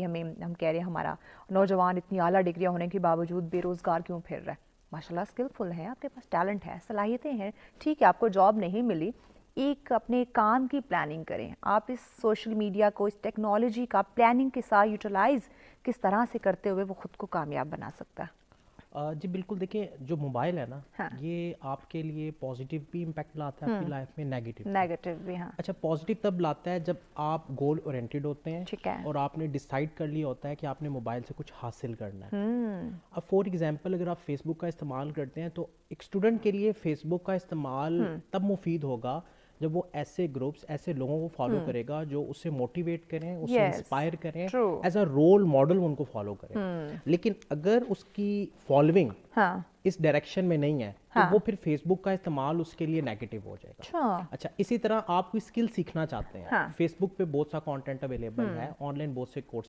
हमें हम कह रहे हैं हमारा नौजवान इतनी आला डिग्रियां होने के बावजूद बेरोज़गार क्यों फिर रहा है। माशाल्लाह स्किलफुल है, आपके पास टैलेंट है, सलाहियतें हैं, ठीक है आपको जॉब नहीं मिली, एक अपने काम की प्लानिंग करें। आप इस सोशल मीडिया को, इस टेक्नोलॉजी का प्लानिंग के साथ यूटिलाइज़ किस तरह से करते हुए वो खुद को कामयाब बना सकता है। जी बिल्कुल, देखिए जो मोबाइल है ना, हाँ। ये आपके लिए पॉजिटिव भी इम्पैक्ट लाता है आपकी लाइफ में, नेगेटिव भी। नेगेटिव भी, हाँ। अच्छा, पॉजिटिव तब लाता है जब आप गोल ओरिएंटेड होते हैं ठीक है। और आपने डिसाइड कर लिया होता है कि आपने मोबाइल से कुछ हासिल करना है। हम्म। अब फॉर एग्जांपल अगर आप फेसबुक का इस्तेमाल करते हैं तो एक स्टूडेंट के लिए फेसबुक का इस्तेमाल तब मुफीद होगा जब वो ऐसे ग्रुप्स, ऐसे लोगों को फॉलो करेगा जो उसे मोटिवेट करें, उसे यस। इंस्पायर करें, true. As a role model उनको फॉलो करें। लेकिन अगर उसकी फॉलोइंग हाँ। इस डायरेक्शन में नहीं है तो वो हाँ। फिर फेसबुक का इस्तेमाल उसके लिए नेगेटिव हो जाएगा। अच्छा। अच्छा, इसी तरह आप कोई स्किल सीखना चाहते हैं, हाँ। फेसबुक पे बहुत सा कंटेंट अवेलेबल है, ऑनलाइन बहुत से कोर्स